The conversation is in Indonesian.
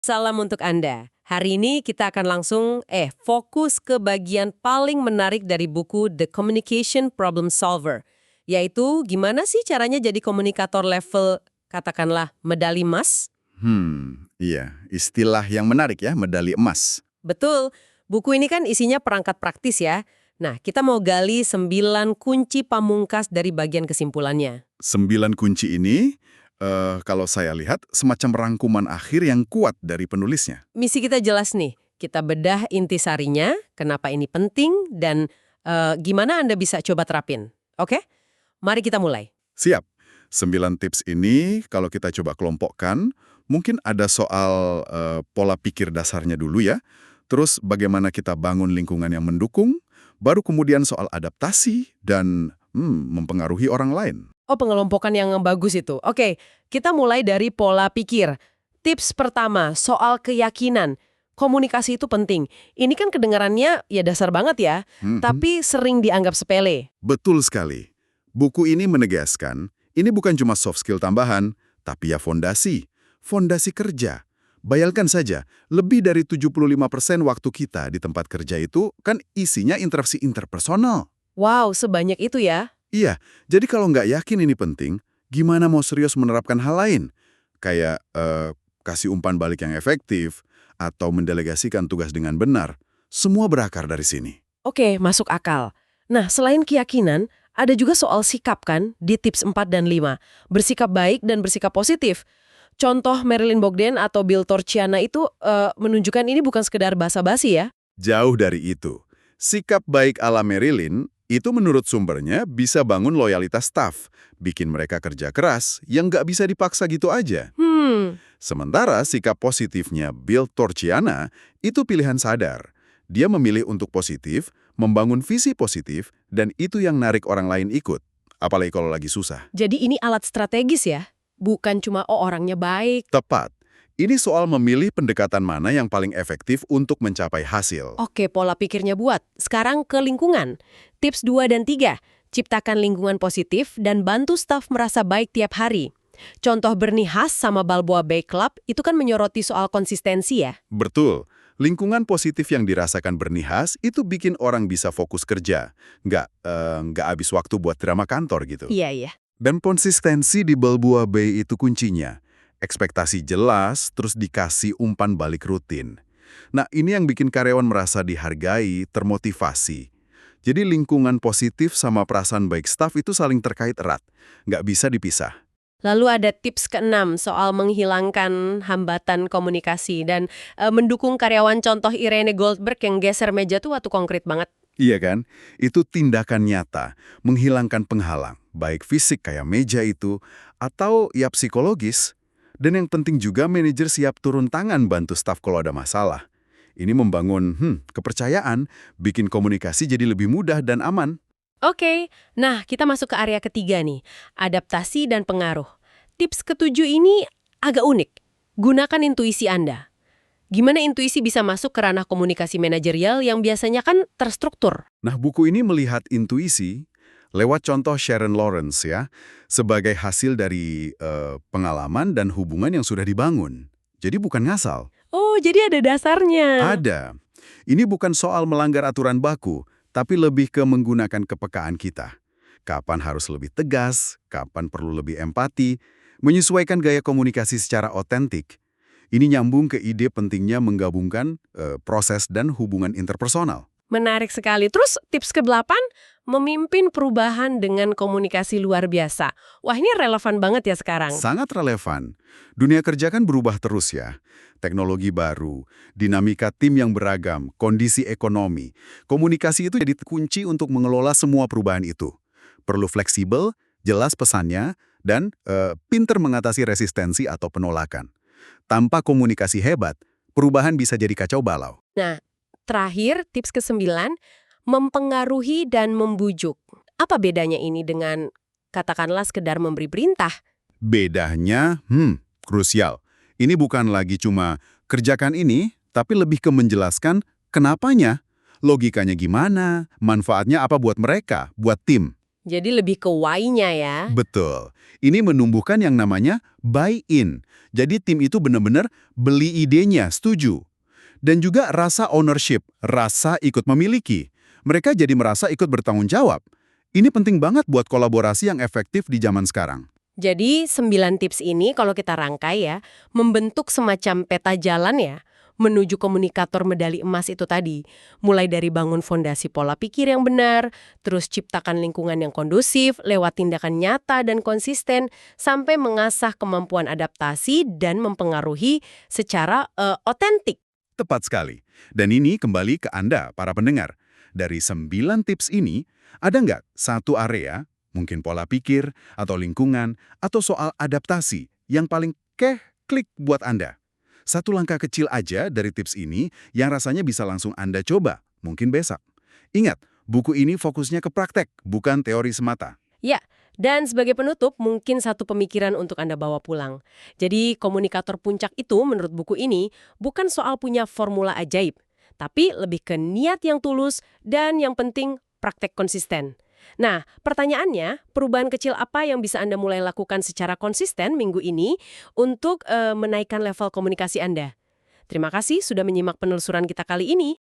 Salam untuk Anda. Hari ini kita akan langsung fokus ke bagian paling menarik dari buku The Communication Problem Solver, yaitu gimana sih caranya jadi komunikator level, katakanlah, medali emas? Iya. Istilah yang menarik ya, medali emas. Betul, buku ini kan isinya perangkat praktis ya. Nah, kita mau gali 9 kunci pamungkas dari bagian kesimpulannya. 9 kunci ini, kalau saya lihat, semacam rangkuman akhir yang kuat dari penulisnya. Misi kita jelas nih, kita bedah intisarinya, kenapa ini penting, dan gimana Anda bisa coba terapin. Oke? Mari kita mulai. Siap. 9 tips ini, kalau kita coba kelompokkan, mungkin ada soal pola pikir dasarnya dulu ya. Terus bagaimana kita bangun lingkungan yang mendukung, baru kemudian soal adaptasi dan mempengaruhi orang lain. Oh, pengelompokan yang bagus itu. Oke, kita mulai dari pola pikir. Tips pertama, soal keyakinan. Komunikasi itu penting. Ini kan kedengarannya ya dasar banget ya, tapi sering dianggap sepele. Betul sekali. Buku ini menegaskan, ini bukan cuma soft skill tambahan, tapi ya fondasi. Fondasi kerja. Bayangkan saja, lebih dari 75% waktu kita di tempat kerja itu kan isinya interaksi interpersonal. Wow, sebanyak itu ya? Iya, jadi kalau nggak yakin ini penting, gimana mau serius menerapkan hal lain? Kayak kasih umpan balik yang efektif, atau mendelegasikan tugas dengan benar. Semua berakar dari sini. Oke, masuk akal. Nah, selain keyakinan, ada juga soal sikap kan di tips 4 dan 5. Bersikap baik dan bersikap positif. Contoh Marilyn Bogdan atau Bill Torchiana itu menunjukkan ini bukan sekedar basa-basi ya. Jauh dari itu. Sikap baik ala Marilyn itu menurut sumbernya bisa bangun loyalitas staf, bikin mereka kerja keras yang nggak bisa dipaksa gitu aja. Sementara sikap positifnya Bill Torchiana itu pilihan sadar. Dia memilih untuk positif, membangun visi positif, dan itu yang narik orang lain ikut. Apalagi kalau lagi susah. Jadi ini alat strategis ya? Bukan cuma orangnya baik. Tepat. Ini soal memilih pendekatan mana yang paling efektif untuk mencapai hasil. Oke, pola pikirnya buat. Sekarang ke lingkungan. Tips 2 dan 3. Ciptakan lingkungan positif dan bantu staf merasa baik tiap hari. Contoh Bernie Haas sama Balboa Bay Club itu kan menyoroti soal konsistensi ya? Betul. Lingkungan positif yang dirasakan Bernie Haas itu bikin orang bisa fokus kerja. Nggak habis waktu buat drama kantor gitu. Iya, iya. Dan konsistensi di Balboa Bay itu kuncinya. Ekspektasi jelas, terus dikasih umpan balik rutin. Nah, ini yang bikin karyawan merasa dihargai, termotivasi. Jadi lingkungan positif sama perasaan baik staf itu saling terkait erat. Nggak bisa dipisah. Lalu ada tips ke-6 soal menghilangkan hambatan komunikasi dan mendukung karyawan, contoh Irene Goldberg yang geser meja tuh waktu konkret banget. Iya kan? Itu tindakan nyata, menghilangkan penghalang, baik fisik kayak meja itu, atau ya psikologis. Dan yang penting juga manajer siap turun tangan bantu staf kalau ada masalah. Ini membangun kepercayaan, bikin komunikasi jadi lebih mudah dan aman. Oke, nah kita masuk ke area ketiga nih, adaptasi dan pengaruh. Tips ketujuh ini agak unik. Gunakan intuisi Anda. Gimana intuisi bisa masuk ke ranah komunikasi manajerial yang biasanya kan terstruktur? Nah, buku ini melihat intuisi lewat contoh Sharon Lawrence ya, sebagai hasil dari pengalaman dan hubungan yang sudah dibangun. Jadi bukan ngasal. Oh, jadi ada dasarnya. Ada. Ini bukan soal melanggar aturan baku, tapi lebih ke menggunakan kepekaan kita. Kapan harus lebih tegas, kapan perlu lebih empati, menyesuaikan gaya komunikasi secara otentik. Ini nyambung ke ide pentingnya menggabungkan proses dan hubungan interpersonal. Menarik sekali. Terus tips ke-8, memimpin perubahan dengan komunikasi luar biasa. Wah, ini relevan banget ya sekarang. Sangat relevan. Dunia kerja kan berubah terus ya. Teknologi baru, dinamika tim yang beragam, kondisi ekonomi. Komunikasi itu jadi kunci untuk mengelola semua perubahan itu. Perlu fleksibel, jelas pesannya, dan pinter mengatasi resistensi atau penolakan. Tanpa komunikasi hebat, perubahan bisa jadi kacau balau. Nah, terakhir, tips ke-9, mempengaruhi dan membujuk. Apa bedanya ini dengan, katakanlah, sekedar memberi perintah? Bedanya, krusial. Ini bukan lagi cuma kerjakan ini, tapi lebih ke menjelaskan kenapanya, logikanya gimana, manfaatnya apa buat mereka, buat tim. Jadi lebih ke why-nya ya. Betul. Ini menumbuhkan yang namanya buy-in. Jadi tim itu benar-benar beli idenya, setuju. Dan juga rasa ownership, rasa ikut memiliki. Mereka jadi merasa ikut bertanggung jawab. Ini penting banget buat kolaborasi yang efektif di zaman sekarang. Jadi 9 tips ini kalau kita rangkai ya, membentuk semacam peta jalan ya, menuju komunikator medali emas itu tadi. Mulai dari bangun fondasi pola pikir yang benar, terus ciptakan lingkungan yang kondusif, lewat tindakan nyata dan konsisten, sampai mengasah kemampuan adaptasi dan mempengaruhi secara otentik. Tepat sekali. Dan ini kembali ke Anda, para pendengar. Dari 9 tips ini, ada nggak satu area, mungkin pola pikir, atau lingkungan, atau soal adaptasi yang paling klik buat Anda? Satu langkah kecil aja dari tips ini yang rasanya bisa langsung Anda coba, mungkin besok. Ingat, buku ini fokusnya ke praktek, bukan teori semata. Ya, dan sebagai penutup, mungkin satu pemikiran untuk Anda bawa pulang. Jadi, komunikator puncak itu menurut buku ini bukan soal punya formula ajaib, tapi lebih ke niat yang tulus dan yang penting praktek konsisten. Nah, pertanyaannya, perubahan kecil apa yang bisa Anda mulai lakukan secara konsisten minggu ini untuk menaikkan level komunikasi Anda? Terima kasih sudah menyimak penelusuran kita kali ini.